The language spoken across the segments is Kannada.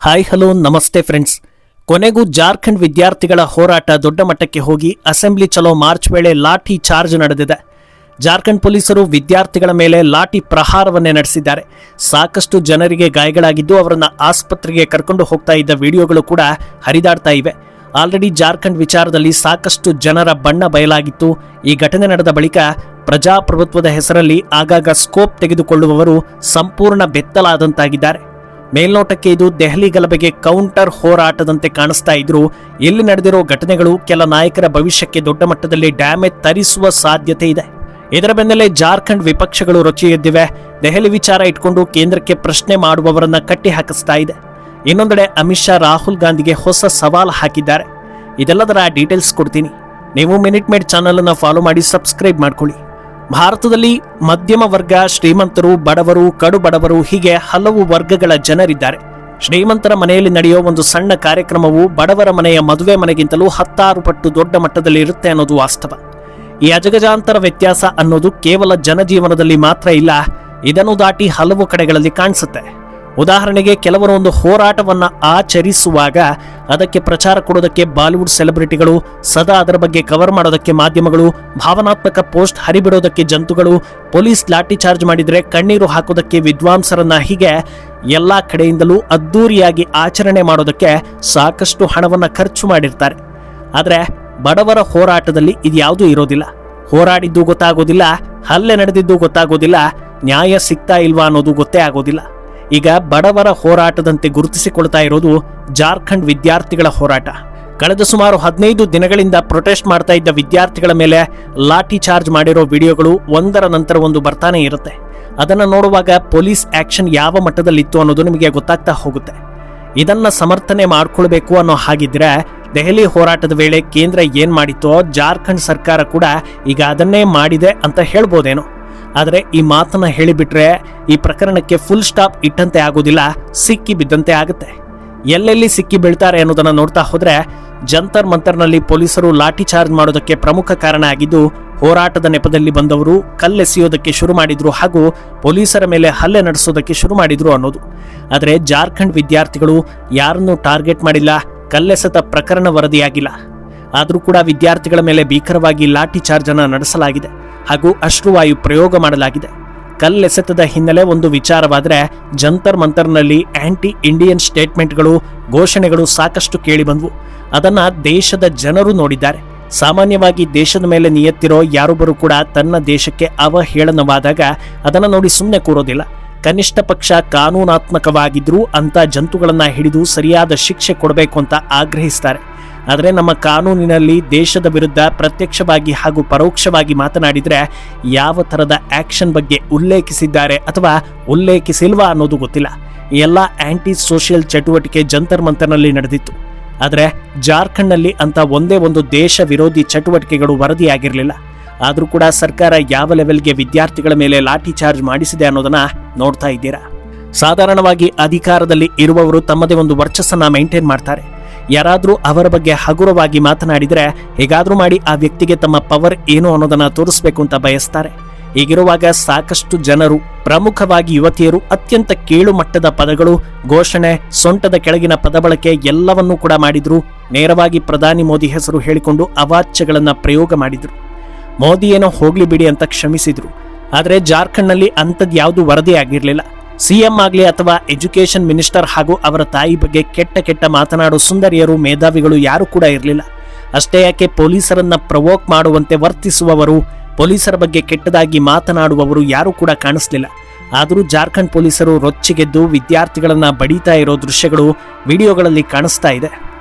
ಹಾಯ್ ಹಲೋ ನಮಸ್ತೆ ಫ್ರೆಂಡ್ಸ್. ಕೊನೆಗೂ ಜಾರ್ಖಂಡ್ ವಿದ್ಯಾರ್ಥಿಗಳ ಹೋರಾಟ ದೊಡ್ಡ ಮಟ್ಟಕ್ಕೆ ಹೋಗಿ ಅಸೆಂಬ್ಲಿ ಚಲೋ ಮಾರ್ಚ್ ವೇಳೆ ಲಾಠಿ ಚಾರ್ಜ್ ನಡೆದಿದೆ. ಜಾರ್ಖಂಡ್ ಪೊಲೀಸರು ವಿದ್ಯಾರ್ಥಿಗಳ ಮೇಲೆ ಲಾಠಿ ಪ್ರಹಾರವನ್ನೇ ನಡೆಸಿದ್ದಾರೆ. ಸಾಕಷ್ಟು ಜನರಿಗೆ ಗಾಯಗಳಾಗಿದ್ದು ಅವರನ್ನು ಆಸ್ಪತ್ರೆಗೆ ಕರ್ಕೊಂಡು ಹೋಗ್ತಾ ಇದ್ದ ವಿಡಿಯೋಗಳು ಕೂಡ ಹರಿದಾಡ್ತಾ ಇವೆ. ಆಲ್ರೆಡಿ ಜಾರ್ಖಂಡ್ ವಿಚಾರದಲ್ಲಿ ಸಾಕಷ್ಟು ಜನರ ಬಣ್ಣ ಬಯಲಾಗಿತ್ತು. ಈ ಘಟನೆ ನಡೆದ ಬಳಿಕ ಪ್ರಜಾಪ್ರಭುತ್ವದ ಹೆಸರಲ್ಲಿ ಆಗಾಗ ಸ್ಕೋಪ್ ತೆಗೆದುಕೊಳ್ಳುವವರು ಸಂಪೂರ್ಣ ಬೆತ್ತಲಾದಂತಾಗಿದ್ದಾರೆ. ಮೇಲ್ನೋಟಕ್ಕೆ ಇದು ದೆಹಲಿ ಗಲಭೆಗೆ ಕೌಂಟರ್ ಹೋರಾಟದಂತೆ ಕಾಣಿಸ್ತಾ ಇದ್ರು ಇಲ್ಲಿ ನಡೆದಿರೋ ಘಟನೆಗಳು ಕೆಲ ನಾಯಕರ ಭವಿಷ್ಯಕ್ಕೆ ದೊಡ್ಡ ಮಟ್ಟದಲ್ಲಿ ಡ್ಯಾಮೇಜ್ ತರಿಸುವ ಸಾಧ್ಯತೆ ಇದೆ. ಇದರ ಬೆನ್ನಲ್ಲೇ ಜಾರ್ಖಂಡ್ ವಿಪಕ್ಷಗಳು ರೊಚ್ಚಿಗೆದ್ದಿವೆ. ದೆಹಲಿ ವಿಚಾರ ಇಟ್ಕೊಂಡು ಕೇಂದ್ರಕ್ಕೆ ಪ್ರಶ್ನೆ ಮಾಡುವವರನ್ನ ಕಟ್ಟಿ ಹಾಕಿಸ್ತಾ ಇದೆ. ಇನ್ನೊಂದೆಡೆ ಅಮಿತ್ ಶಾ ರಾಹುಲ್ ಗಾಂಧಿಗೆ ಹೊಸ ಸವಾಲು ಹಾಕಿದ್ದಾರೆ. ಇದೆಲ್ಲದರ ಡೀಟೇಲ್ಸ್ ಕೊಡ್ತೀನಿ. ನೀವು ಮಿನಿಟ್ ಮೇಡ್ ಚಾನಲ್ ಅನ್ನು ಫಾಲೋ ಮಾಡಿ ಸಬ್ಸ್ಕ್ರೈಬ್ ಮಾಡ್ಕೊಳ್ಳಿ. ಭಾರತದಲ್ಲಿ ಮಧ್ಯಮ ವರ್ಗ, ಶ್ರೀಮಂತರು, ಬಡವರು, ಕಡು ಬಡವರು ಹೀಗೆ ಹಲವು ವರ್ಗಗಳ ಜನರಿದ್ದಾರೆ. ಶ್ರೀಮಂತರ ಮನೆಯಲ್ಲಿ ನಡೆಯೋ ಒಂದು ಸಣ್ಣ ಕಾರ್ಯಕ್ರಮವು ಬಡವರ ಮನೆಯ ಮದುವೆ ಮನೆಗಿಂತಲೂ 10 ಪಟ್ಟು ದೊಡ್ಡ ಮಟ್ಟದಲ್ಲಿ ಇರುತ್ತೆ ಅನ್ನೋದು ವಾಸ್ತವ. ಈ ಅಜಗಜಾಂತರ ವ್ಯತ್ಯಾಸ ಅನ್ನೋದು ಕೇವಲ ಜನಜೀವನದಲ್ಲಿ ಮಾತ್ರ ಇಲ್ಲ, ಇದನ್ನು ದಾಟಿ ಹಲವು ಕಡೆಗಳಲ್ಲಿ ಕಾಣಿಸುತ್ತೆ. ಉದಾಹರಣೆಗೆ, ಕೆಲವರು ಒಂದು ಹೋರಾಟವನ್ನ ಆಚರಿಸುವಾಗ ಅದಕ್ಕೆ ಪ್ರಚಾರ ಕೊಡೋದಕ್ಕೆ ಬಾಲಿವುಡ್ ಸೆಲೆಬ್ರಿಟಿಗಳು, ಸದಾ ಅದರ ಬಗ್ಗೆ ಕವರ್ ಮಾಡೋದಕ್ಕೆ ಮಾಧ್ಯಮಗಳು, ಭಾವನಾತ್ಮಕ ಪೋಸ್ಟ್ ಹರಿಬಿಡೋದಕ್ಕೆ ಜಂತುಗಳು, ಪೊಲೀಸ್ ಲಾಠಿ ಚಾರ್ಜ್ ಮಾಡಿದ್ರೆ ಕಣ್ಣೀರು ಹಾಕೋದಕ್ಕೆ ವಿದ್ವಾಂಸರನ್ನ, ಹೀಗೆ ಎಲ್ಲಾ ಕಡೆಯಿಂದಲೂ ಅದ್ದೂರಿಯಾಗಿ ಆಚರಣೆ ಮಾಡೋದಕ್ಕೆ ಸಾಕಷ್ಟು ಹಣವನ್ನ ಖರ್ಚು ಮಾಡಿರ್ತಾರೆ. ಆದ್ರೆ ಬಡವರ ಹೋರಾಟದಲ್ಲಿ ಇದ್ಯಾವುದೂ ಇರೋದಿಲ್ಲ. ಹೋರಾಡಿದ್ದು ಗೊತ್ತಾಗೋದಿಲ್ಲ, ಹಲ್ಲೆ ನಡೆದಿದ್ದು ಗೊತ್ತಾಗೋದಿಲ್ಲ, ನ್ಯಾಯ ಸಿಗ್ತಾ ಇಲ್ವಾ ಅನ್ನೋದು ಗೊತ್ತೇ ಆಗೋದಿಲ್ಲ. ಈಗ ಬಡವರ ಹೋರಾಟದಂತೆ ಗುರುತಿಸಿಕೊಳ್ತಾ ಇರೋದು ಜಾರ್ಖಂಡ್ ವಿದ್ಯಾರ್ಥಿಗಳ ಹೋರಾಟ. ಕಳೆದ ಸುಮಾರು 15 ದಿನಗಳಿಂದ ಪ್ರೊಟೆಸ್ಟ್ ಮಾಡ್ತಾ ಇದ್ದ ವಿದ್ಯಾರ್ಥಿಗಳ ಮೇಲೆ ಲಾಠಿ ಚಾರ್ಜ್ ಮಾಡಿರೋ ವಿಡಿಯೋಗಳು ಒಂದರ ನಂತರ ಒಂದು ಬರ್ತಾನೆ ಇರುತ್ತೆ. ಅದನ್ನು ನೋಡುವಾಗ ಪೊಲೀಸ್ ಆಕ್ಷನ್ ಯಾವ ಮಟ್ಟದಲ್ಲಿತ್ತು ಅನ್ನೋದು ನಿಮಗೆ ಗೊತ್ತಾಗ್ತಾ ಹೋಗುತ್ತೆ. ಇದನ್ನ ಸಮರ್ಥನೆ ಮಾಡ್ಕೊಳ್ಬೇಕು ಅನ್ನೋ ಹಾಗಿದ್ರೆ ದೆಹಲಿ ಹೋರಾಟದ ವೇಳೆ ಕೇಂದ್ರ ಏನ್ ಮಾಡಿತ್ತೋ ಜಾರ್ಖಂಡ್ ಸರ್ಕಾರ ಕೂಡ ಈಗ ಅದನ್ನೇ ಮಾಡಿದೆ ಅಂತ ಹೇಳ್ಬೋದೇನೋ. ಆದರೆ ಈ ಮಾತನ್ನ ಹೇಳಿಬಿಟ್ರೆ ಈ ಪ್ರಕರಣಕ್ಕೆ ಫುಲ್ ಸ್ಟಾಪ್ ಇಟ್ಟಂತೆ ಆಗೋದಿಲ್ಲ, ಸಿಕ್ಕಿ ಬಿದ್ದಂತೆ ಆಗುತ್ತೆ. ಎಲ್ಲೆಲ್ಲಿ ಸಿಕ್ಕಿ ಬೀಳ್ತಾರೆ ಅನ್ನೋದನ್ನ ನೋಡ್ತಾ ಹೋದ್ರೆ ಜಂತರ್ ಮಂತರ್ನಲ್ಲಿ ಪೊಲೀಸರು ಲಾಠಿ ಚಾರ್ಜ್ ಮಾಡೋದಕ್ಕೆ ಪ್ರಮುಖ ಕಾರಣ ಆಗಿದ್ದು, ಹೋರಾಟದ ನೆಪದಲ್ಲಿ ಬಂದವರು ಕಲ್ಲೆಸೆಯೋದಕ್ಕೆ ಶುರು ಮಾಡಿದ್ರು ಹಾಗೂ ಪೊಲೀಸರ ಮೇಲೆ ಹಲ್ಲೆ ನಡೆಸೋದಕ್ಕೆ ಶುರು ಮಾಡಿದ್ರು ಅನ್ನೋದು. ಆದರೆ ಜಾರ್ಖಂಡ್ ವಿದ್ಯಾರ್ಥಿಗಳು ಯಾರನ್ನೂ ಟಾರ್ಗೆಟ್ ಮಾಡಿಲ್ಲ, ಕಲ್ಲೆಸೆತ ಪ್ರಕರಣ ವರದಿಯಾಗಿಲ್ಲ. ಆದರೂ ಕೂಡ ವಿದ್ಯಾರ್ಥಿಗಳ ಮೇಲೆ ಭೀಕರವಾಗಿ ಲಾಠಿ ಚಾರ್ಜ್ ಅನ್ನು ನಡೆಸಲಾಗಿದೆ ಹಾಗೂ ಅಶ್ರುವಾಯು ಪ್ರಯೋಗ ಮಾಡಲಾಗಿದೆ. ಕಲ್ಲೆಸೆತದ ಹಿನ್ನೆಲೆ ಒಂದು ವಿಚಾರವಾದರೆ, ಜಂತರ್ ಮಂತರ್ನಲ್ಲಿ ಆಂಟಿ ಇಂಡಿಯನ್ ಸ್ಟೇಟ್ಮೆಂಟ್ಗಳು, ಘೋಷಣೆಗಳು ಸಾಕಷ್ಟು ಕೇಳಿಬಂದವು. ಅದನ್ನ ದೇಶದ ಜನರು ನೋಡಿದ್ದಾರೆ. ಸಾಮಾನ್ಯವಾಗಿ ದೇಶದ ಮೇಲೆ ನಿಯತ್ತಿರೋ ಯಾರೊಬ್ಬರು ಕೂಡ ತನ್ನ ದೇಶಕ್ಕೆ ಅವಹೇಳನವಾದಾಗ ಅದನ್ನು ನೋಡಿ ಸುಮ್ಮನೆ ಕೂರೋದಿಲ್ಲ. ಕನಿಷ್ಠ ಪಕ್ಷ ಕಾನೂನಾತ್ಮಕವಾಗಿದ್ರೂ ಅಂತ ಜಂತುಗಳನ್ನ ಹಿಡಿದು ಸರಿಯಾದ ಶಿಕ್ಷೆ ಕೊಡಬೇಕು ಅಂತ ಆಗ್ರಹಿಸ್ತಾರೆ. ಆದರೆ ನಮ್ಮ ಕಾನೂನಿನಲ್ಲಿ ದೇಶದ ವಿರುದ್ಧ ಪ್ರತ್ಯಕ್ಷವಾಗಿ ಹಾಗೂ ಪರೋಕ್ಷವಾಗಿ ಮಾತನಾಡಿದರೆ ಯಾವ ಥರದ ಆಕ್ಷನ್ ಬಗ್ಗೆ ಉಲ್ಲೇಖಿಸಿದ್ದಾರೆ ಅಥವಾ ಉಲ್ಲೇಖಿಸಿಲ್ವಾ ಅನ್ನೋದು ಗೊತ್ತಿಲ್ಲ. ಎಲ್ಲ ಆಂಟಿ ಸೋಷಿಯಲ್ ಚಟುವಟಿಕೆ ಜಂತರ್ ಮಂತರ್ನಲ್ಲಿ ನಡೆದಿತ್ತು. ಆದರೆ ಜಾರ್ಖಂಡ್ನಲ್ಲಿ ಅಂತ ಒಂದೇ ಒಂದು ದೇಶ ವಿರೋಧಿ ಚಟುವಟಿಕೆಗಳು ವರದಿಯಾಗಿರಲಿಲ್ಲ. ಆದರೂ ಕೂಡ ಸರ್ಕಾರ ಯಾವ ಲೆವೆಲ್ಗೆ ವಿದ್ಯಾರ್ಥಿಗಳ ಮೇಲೆ ಲಾಠಿ ಚಾರ್ಜ್ ಮಾಡಿಸಿದೆ ಅನ್ನೋದನ್ನ ನೋಡ್ತಾ ಇದ್ದೀರಾ. ಸಾಧಾರಣವಾಗಿ ಅಧಿಕಾರದಲ್ಲಿ ಇರುವವರು ತಮ್ಮದೇ ಒಂದು ವರ್ಚಸ್ಸನ್ನ ಮೇಂಟೈನ್ ಮಾಡ್ತಾರೆ. ಯಾರಾದರೂ ಅವರ ಬಗ್ಗೆ ಹಗುರವಾಗಿ ಮಾತನಾಡಿದರೆ ಹೇಗಾದರೂ ಮಾಡಿ ಆ ವ್ಯಕ್ತಿಗೆ ತಮ್ಮ ಪವರ್ ಏನು ಅನ್ನೋದನ್ನ ತೋರಿಸಬೇಕು ಅಂತ ಬಯಸ್ತಾರೆ. ಹೀಗಿರುವಾಗ ಸಾಕಷ್ಟು ಜನರು, ಪ್ರಮುಖವಾಗಿ ಯುವತಿಯರು, ಅತ್ಯಂತ ಕೀಳು ಮಟ್ಟದ ಪದಗಳು, ಘೋಷಣೆ, ಸೊಂಟದ ಕೆಳಗಿನ ಪದ ಬಳಕೆ ಎಲ್ಲವನ್ನೂ ಕೂಡ ಮಾಡಿದ್ರು. ನೇರವಾಗಿ ಪ್ರಧಾನಿ ಮೋದಿ ಹೆಸರು ಹೇಳಿಕೊಂಡು ಅವಾಚ್ಯಗಳನ್ನ ಪ್ರಯೋಗ ಮಾಡಿದ್ರು. ಮೋದಿ ಏನೋ ಹೋಗ್ಲಿ ಬಿಡಿ ಅಂತ ಕ್ಷಮಿಸಿದ್ರು. ಆದರೆ ಜಾರ್ಖಂಡ್ನಲ್ಲಿ ಅಂಥದ್ದು ಯಾವುದು ವರದಿ ಆಗಿರಲಿಲ್ಲ. ಸಿಎಂ ಆಗಲಿ ಅಥವಾ ಎಜುಕೇಷನ್ ಮಿನಿಸ್ಟರ್ ಹಾಗೂ ಅವರ ತಾಯಿ ಬಗ್ಗೆ ಕೆಟ್ಟ ಮಾತನಾಡೋ ಸುಂದರಿಯರು, ಮೇಧಾವಿಗಳು ಯಾರು ಕೂಡ ಇರಲಿಲ್ಲ. ಅಷ್ಟೇ ಯಾಕೆ, ಪೊಲೀಸರನ್ನ ಪ್ರವೋಕ್ ಮಾಡುವಂತೆ ವರ್ತಿಸುವವರು, ಪೊಲೀಸರ ಬಗ್ಗೆ ಕೆಟ್ಟದಾಗಿ ಮಾತನಾಡುವವರು ಯಾರೂ ಕೂಡ ಕಾಣಿಸ್ಲಿಲ್ಲ. ಆದರೂ ಜಾರ್ಖಂಡ್ ಪೊಲೀಸರು ರೊಚ್ಚಿಗೆದ್ದು ವಿದ್ಯಾರ್ಥಿಗಳನ್ನ ಬಡಿತಾ ಇರೋ ದೃಶ್ಯಗಳು ವಿಡಿಯೋಗಳಲ್ಲಿ ಕಾಣಿಸ್ತಾ ಇದೆ.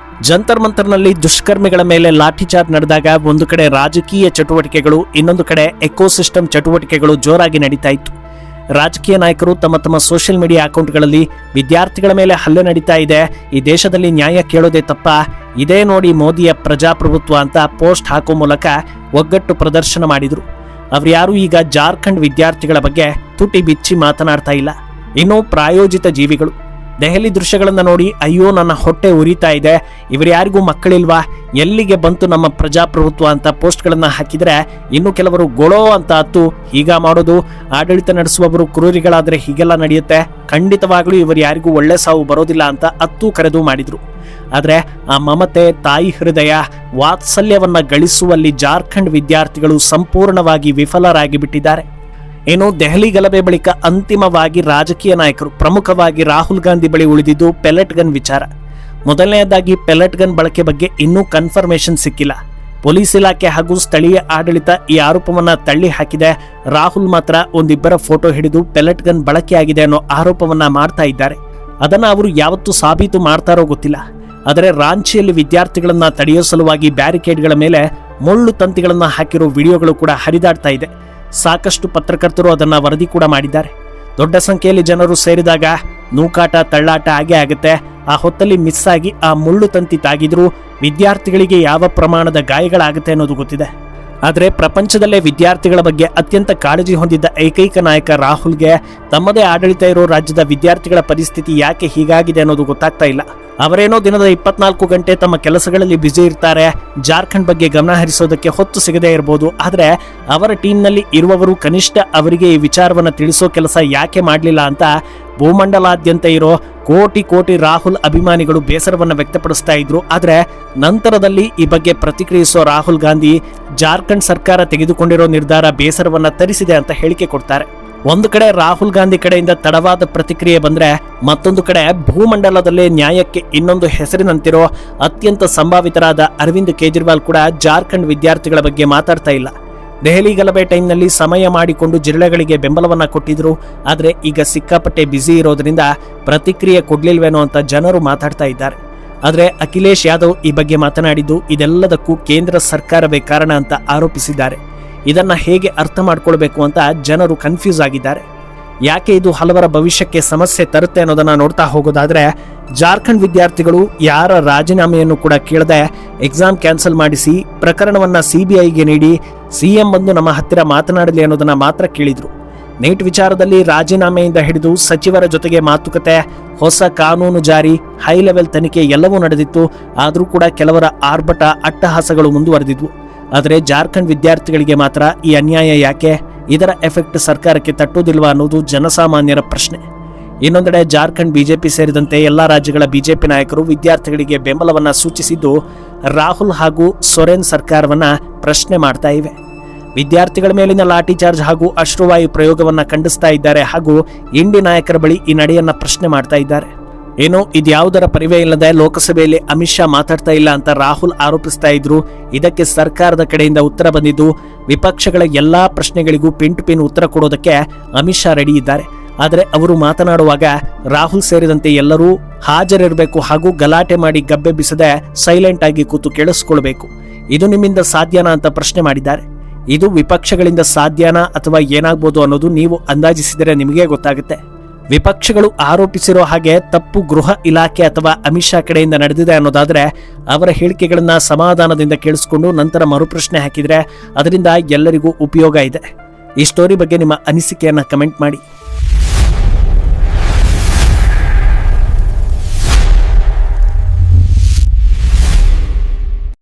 ಜಂತರ್ ಮಂತರ್ನಲ್ಲಿ ದುಷ್ಕರ್ಮಿಗಳ ಮೇಲೆ ಲಾಠಿ ಚಾರ್ಜ್ ನಡೆದಾಗ ಒಂದು ಕಡೆ ರಾಜಕೀಯ ಚಟುವಟಿಕೆಗಳು, ಇನ್ನೊಂದು ಕಡೆ ಎಕೋಸಿಸ್ಟಮ್ ಚಟುವಟಿಕೆಗಳು ಜೋರಾಗಿ ನಡೀತಾ ಇತ್ತು. ರಾಜಕೀಯ ನಾಯಕರು ತಮ್ಮ ಸೋಷಿಯಲ್ ಮೀಡಿಯಾ ಅಕೌಂಟ್ಗಳಲ್ಲಿ ವಿದ್ಯಾರ್ಥಿಗಳ ಮೇಲೆ ಹಲ್ಲೆ ನಡೀತಾ ಇದೆ, ಈ ದೇಶದಲ್ಲಿ ನ್ಯಾಯ ಕೇಳೋದೇ ತಪ್ಪ, ಇದೇ ನೋಡಿ ಮೋದಿಯ ಪ್ರಜಾಪ್ರಭುತ್ವ ಅಂತ ಪೋಸ್ಟ್ ಹಾಕೋ ಮೂಲಕ ಒಗ್ಗಟ್ಟು ಪ್ರದರ್ಶನ ಮಾಡಿದ್ರು. ಅವ್ರ್ಯಾರು ಈಗ ಜಾರ್ಖಂಡ್ ವಿದ್ಯಾರ್ಥಿಗಳ ಬಗ್ಗೆ ತುಟಿ ಬಿಚ್ಚಿ ಮಾತನಾಡ್ತಾ ಇಲ್ಲ. ಇನ್ನು ಪ್ರಾಯೋಜಿತ ಜೀವಿಗಳು, ದೆಹಲಿ ದೃಶ್ಯಗಳನ್ನು ನೋಡಿ ಅಯ್ಯೋ ನನ್ನ ಹೊಟ್ಟೆ ಉರಿತಾ ಇದೆ, ಇವರು ಯಾರಿಗೂ ಮಕ್ಕಳಿಲ್ವಾ, ಎಲ್ಲಿಗೆ ಬಂತು ನಮ್ಮ ಪ್ರಜಾಪ್ರಭುತ್ವ ಅಂತ ಪೋಸ್ಟ್ಗಳನ್ನು ಹಾಕಿದರೆ ಇನ್ನು ಕೆಲವರು ಗೊಳೋ ಅಂತ ಅತ್ತು ಹೀಗ ಮಾಡೋದು, ಆಡಳಿತ ನಡೆಸುವವರು ಕ್ರೂರಿಗಳಾದರೆ ಹೀಗೆಲ್ಲ ನಡೆಯುತ್ತೆ, ಖಂಡಿತವಾಗ್ಲೂ ಇವರು ಯಾರಿಗೂ ಒಳ್ಳೆ ಸಾವು ಬರೋದಿಲ್ಲ ಅಂತ ಅತ್ತು ಕರೆದು ಮಾಡಿದ್ರು. ಆದರೆ ಆ ಮಮತೆ, ತಾಯಿ ಹೃದಯ, ವಾತ್ಸಲ್ಯವನ್ನ ಗಳಿಸುವಲ್ಲಿ ಜಾರ್ಖಂಡ್ ವಿದ್ಯಾರ್ಥಿಗಳು ಸಂಪೂರ್ಣವಾಗಿ ವಿಫಲರಾಗಿ ಬಿಟ್ಟಿದ್ದಾರೆ. ಏನು ದೆಹಲಿ ಗಲಭೆ ಬಳಿಕ ಅಂತಿಮವಾಗಿ ರಾಜಕೀಯ ನಾಯಕರು, ಪ್ರಮುಖವಾಗಿ ರಾಹುಲ್ ಗಾಂಧಿ ಬಳಿ ಉಳಿದಿದ್ದು ಪೆಲೆಟ್ ಗನ್ ವಿಚಾರ. ಮೊದಲನೆಯದಾಗಿ ಪೆಲೆಟ್ ಗನ್ ಬಳಕೆ ಬಗ್ಗೆ ಇನ್ನೂ ಕನ್ಫರ್ಮೇಷನ್ ಸಿಕ್ಕಿಲ್ಲ. ಪೊಲೀಸ್ ಇಲಾಖೆ ಹಾಗೂ ಸ್ಥಳೀಯ ಆಡಳಿತ ಈ ಆರೋಪವನ್ನ ತಳ್ಳಿ ಹಾಕಿದೆ. ರಾಹುಲ್ ಮಾತ್ರ ಒಂದಿಬ್ಬರ ಫೋಟೋ ಹಿಡಿದು ಪೆಲೆಟ್ ಗನ್ ಬಳಕೆಯಾಗಿದೆ ಅನ್ನೋ ಆರೋಪವನ್ನ ಮಾಡ್ತಾ ಇದ್ದಾರೆ. ಅದನ್ನ ಅವರು ಯಾವತ್ತೂ ಸಾಬೀತು ಮಾಡ್ತಾರೋ ಗೊತ್ತಿಲ್ಲ. ಆದರೆ ರಾಂಚಿಯಲ್ಲಿ ವಿದ್ಯಾರ್ಥಿಗಳನ್ನ ತಡೆಯೋ ಸಲುವಾಗಿ ಬ್ಯಾರಿಕೇಡ್ಗಳ ಮೇಲೆ ಮುಳ್ಳು ತಂತಿಗಳನ್ನ ಹಾಕಿರೋ ವಿಡಿಯೋಗಳು ಕೂಡ ಹರಿದಾಡ್ತಾ ಇದೆ. ಸಾಕಷ್ಟು ಪತ್ರಕರ್ತರು ಅದನ್ನ ವರದಿ ಕೂಡ ಮಾಡಿದ್ದಾರೆ. ದೊಡ್ಡ ಸಂಖ್ಯೆಯಲ್ಲಿ ಜನರು ಸೇರಿದಾಗ ನೂಕಾಟ, ತಳ್ಳಾಟ ಆಗೇ ಆಗುತ್ತೆ. ಆ ಹೊತ್ತಲ್ಲಿ ಮಿಸ್ ಆಗಿ ಆ ಮುಳ್ಳು ತಂತಿ ತಾಗಿದ್ರೂ ವಿದ್ಯಾರ್ಥಿಗಳಿಗೆ ಯಾವ ಪ್ರಮಾಣದ ಗಾಯಗಳಾಗುತ್ತೆ ಅನ್ನೋದು ಗೊತ್ತಿದೆ. ಆದರೆ ಪ್ರಪಂಚದಲ್ಲೇ ವಿದ್ಯಾರ್ಥಿಗಳ ಬಗ್ಗೆ ಅತ್ಯಂತ ಕಾಳಜಿ ಹೊಂದಿದ್ದ ಏಕೈಕ ನಾಯಕ ರಾಹುಲ್ಗೆ ತಮ್ಮದೇ ಆಡಳಿತ ಇರೋ ರಾಜ್ಯದ ವಿದ್ಯಾರ್ಥಿಗಳ ಪರಿಸ್ಥಿತಿ ಯಾಕೆ ಹೀಗಾಗಿದೆ ಅನ್ನೋದು ಗೊತ್ತಾಗ್ತಾ ಇಲ್ಲ. ಅವರೇನೋ ದಿನದ 24 ಗಂಟೆ ತಮ್ಮ ಕೆಲಸಗಳಲ್ಲಿ ಬ್ಯುಸಿ ಇರ್ತಾರೆ, ಜಾರ್ಖಂಡ್ ಬಗ್ಗೆ ಗಮನ ಹರಿಸೋದಕ್ಕೆ ಹೊತ್ತು ಸಿಗದೇ ಇರಬಹುದು. ಆದರೆ ಅವರ ಟೀಮ್ನಲ್ಲಿ ಇರುವವರು ಕನಿಷ್ಠ ಅವರಿಗೆ ಈ ವಿಚಾರವನ್ನು ತಿಳಿಸೋ ಕೆಲಸ ಯಾಕೆ ಮಾಡಲಿಲ್ಲ ಅಂತ ಭೂಮಂಡಲಾದ್ಯಂತ ಇರೋ ಕೋಟಿ ಕೋಟಿ ರಾಹುಲ್ ಅಭಿಮಾನಿಗಳು ಬೇಸರವನ್ನು ವ್ಯಕ್ತಪಡಿಸ್ತಾ ಇದ್ರು. ಆದರೆ ನಂತರದಲ್ಲಿ ಈ ಬಗ್ಗೆ ಪ್ರತಿಕ್ರಿಯಿಸೋ ರಾಹುಲ್ ಗಾಂಧಿ ಜಾರ್ಖಂಡ್ ಸರ್ಕಾರ ತೆಗೆದುಕೊಂಡಿರೋ ನಿರ್ಧಾರ ಬೇಸರವನ್ನ ತರಿಸಿದೆ ಅಂತ ಹೇಳಿಕೆ ಕೊಡ್ತಾರೆ. ಒಂದು ಕಡೆ ರಾಹುಲ್ ಗಾಂಧಿ ಕಡೆಯಿಂದ ತಡವಾದ ಪ್ರತಿಕ್ರಿಯೆ ಬಂದ್ರೆ, ಮತ್ತೊಂದು ಕಡೆ ಭೂಮಂಡಲದಲ್ಲೇ ನ್ಯಾಯಕ್ಕೆ ಇನ್ನೊಂದು ಹೆಸರಿನಂತಿರೋ ಅತ್ಯಂತ ಸಂಭಾವಿತರಾದ ಅರವಿಂದ್ ಕೇಜ್ರಿವಾಲ್ ಕೂಡ ಜಾರ್ಖಂಡ್ ವಿದ್ಯಾರ್ಥಿಗಳ ಬಗ್ಗೆ ಮಾತಾಡ್ತಾ ಇಲ್ಲ. ದೆಹಲಿ ಗಲಭೆ ಟೈಮ್ನಲ್ಲಿ ಸಮಯ ಮಾಡಿಕೊಂಡು ಜಿಲ್ಲೆಗಳಿಗೆ ಬೆಂಬಲವನ್ನ ಕೊಟ್ಟಿದ್ರು. ಆದರೆ ಈಗ ಸಿಕ್ಕಾಪಟ್ಟೆ ಬ್ಯುಸಿ ಇರೋದ್ರಿಂದ ಪ್ರತಿಕ್ರಿಯೆ ಕೊಡ್ಲಿಲ್ವೇನೋ ಅಂತ ಜನರು ಮಾತಾಡ್ತಾ ಇದ್ದಾರೆ. ಆದರೆ ಅಖಿಲೇಶ್ ಯಾದವ್ ಈ ಬಗ್ಗೆ ಮಾತನಾಡಿದ್ದು ಇದೆಲ್ಲದಕ್ಕೂ ಕೇಂದ್ರ ಸರ್ಕಾರವೇ ಕಾರಣ ಅಂತ ಆರೋಪಿಸಿದ್ದಾರೆ. ಇದನ್ನ ಹೇಗೆ ಅರ್ಥ ಮಾಡ್ಕೊಳ್ಬೇಕು ಅಂತ ಜನರು ಕನ್ಫ್ಯೂಸ್ ಆಗಿದ್ದಾರೆ. ಯಾಕೆ ಇದು ಹಲವರ ಭವಿಷ್ಯಕ್ಕೆ ಸಮಸ್ಯೆ ತರುತ್ತೆ ಅನ್ನೋದನ್ನ ನೋಡ್ತಾ ಹೋಗೋದಾದ್ರೆ, ಜಾರ್ಖಂಡ್ ವಿದ್ಯಾರ್ಥಿಗಳು ಯಾರ ರಾಜೀನಾಮೆಯನ್ನು ಕೂಡ ಕೇಳದೆ ಎಕ್ಸಾಮ್ ಕ್ಯಾನ್ಸಲ್ ಮಾಡಿಸಿ ಪ್ರಕರಣವನ್ನ ಸಿಬಿಐಗೆ ನೀಡಿ ಸಿಎಂ ಬಂದು ನಮ್ಮ ಹತ್ತಿರ ಮಾತನಾಡಲಿ ಅನ್ನೋದನ್ನ ಮಾತ್ರ ಕೇಳಿದ್ರು. ನೀಟ್ ವಿಚಾರದಲ್ಲಿ ರಾಜೀನಾಮೆಯಿಂದ ಹಿಡಿದು ಸಚಿವರ ಜೊತೆಗೆ ಮಾತುಕತೆ, ಹೊಸ ಕಾನೂನು ಜಾರಿ, ಹೈ ಲೆವೆಲ್ ತನಿಖೆ ಎಲ್ಲವೂ ನಡೆದಿತ್ತು. ಆದರೂ ಕೂಡ ಕೆಲವರ ಆರ್ಭಟ, ಅಟ್ಟಹಾಸಗಳು ಮುಂದುವರೆದಿದ್ವು. ಆದರೆ ಜಾರ್ಖಂಡ್ ವಿದ್ಯಾರ್ಥಿಗಳಿಗೆ ಮಾತ್ರ ಈ ಅನ್ಯಾಯ ಯಾಕೆ? ಇದರ ಎಫೆಕ್ಟ್ ಸರ್ಕಾರಕ್ಕೆ ತಟ್ಟುವುದಿಲ್ವಾ ಅನ್ನೋದು ಜನಸಾಮಾನ್ಯರ ಪ್ರಶ್ನೆ. ಇನ್ನೊಂದೆಡೆ ಜಾರ್ಖಂಡ್ ಬಿಜೆಪಿ ಸೇರಿದಂತೆ ಎಲ್ಲ ರಾಜ್ಯಗಳ ಬಿಜೆಪಿ ನಾಯಕರು ವಿದ್ಯಾರ್ಥಿಗಳಿಗೆ ಬೆಂಬಲವನ್ನ ಸೂಚಿಸಿದ್ದು ರಾಹುಲ್ ಹಾಗೂ ಸೊರೆನ್ ಸರ್ಕಾರವನ್ನ ಪ್ರಶ್ನೆ ಮಾಡ್ತಾ ಇವೆ. ವಿದ್ಯಾರ್ಥಿಗಳ ಮೇಲಿನ ಲಾಠಿ ಚಾರ್ಜ್ ಹಾಗೂ ಅಶ್ರುವಾಯು ಪ್ರಯೋಗವನ್ನ ಖಂಡಿಸ್ತಾ ಇದ್ದಾರೆ ಹಾಗೂ ಇಂಡಿ ನಾಯಕರ ಬಳಿ ಈ ನಡೆಯನ್ನ ಪ್ರಶ್ನೆ ಮಾಡ್ತಾ ಇದ್ದಾರೆ. ಏನು ಇದ್ಯಾವುದರ ಪರಿವೇ ಇಲ್ಲದೆ ಲೋಕಸಭೆಯಲ್ಲಿ ಅಮಿತ್ ಶಾ ಮಾತಾಡ್ತಾ ಇಲ್ಲ ಅಂತ ರಾಹುಲ್ ಆರೋಪಿಸ್ತಾ ಇದ್ರು. ಇದಕ್ಕೆ ಸರ್ಕಾರದ ಕಡೆಯಿಂದ ಉತ್ತರ ಬಂದಿದ್ದು, ವಿಪಕ್ಷಗಳ ಎಲ್ಲಾ ಪ್ರಶ್ನೆಗಳಿಗೂ ಪಿನ್ ಟು ಪಿನ್ ಉತ್ತರ ಕೊಡೋದಕ್ಕೆ ಅಮಿತ್ ಶಾ ರೆಡಿ ಇದ್ದಾರೆ. ಆದರೆ ಅವರು ಮಾತನಾಡುವಾಗ ರಾಹುಲ್ ಸೇರಿದಂತೆ ಎಲ್ಲರೂ ಹಾಜರಿರಬೇಕು ಹಾಗೂ ಗಲಾಟೆ ಮಾಡಿ ಗಬ್ಬೆ ಬಿಸದೆ ಸೈಲೆಂಟ್ ಆಗಿ ಕೂತು ಕೇಳಿಸ್ಕೊಳ್ಬೇಕು. ಇದು ನಿಮ್ಮಿಂದ ಸಾಧ್ಯನಾ ಅಂತ ಪ್ರಶ್ನೆ ಮಾಡಿದ್ದಾರೆ. ಇದು ವಿಪಕ್ಷಗಳಿಂದ ಸಾಧ್ಯನಾ ಅಥವಾ ಏನಾಗ್ಬೋದು ಅನ್ನೋದು ನೀವು ಅಂದಾಜಿಸಿದರೆ ನಿಮಗೆ ಗೊತ್ತಾಗುತ್ತೆ. ವಿಪಕ್ಷಗಳು ಆರೋಪಿಸಿರೋ ಹಾಗೆ ತಪ್ಪು ಗೃಹ ಇಲಾಖೆ ಅಥವಾ ಅಮಿತ್ ಶಾ ಕಡೆಯಿಂದ ನಡೆದಿದೆ ಅನ್ನೋದಾದ್ರೆ ಅವರ ಹೇಳಿಕೆಗಳನ್ನ ಸಮಾಧಾನದಿಂದ ಕೇಳಿಸಿಕೊಂಡು ನಂತರ ಮರುಪ್ರಶ್ನೆ ಹಾಕಿದ್ರೆ ಅದರಿಂದ ಎಲ್ಲರಿಗೂ ಉಪಯೋಗ ಇದೆ. ಈ ಸ್ಟೋರಿ ಬಗ್ಗೆ ನಿಮ್ಮ ಅನಿಸಿಕೆಯನ್ನ ಕಮೆಂಟ್ ಮಾಡಿ.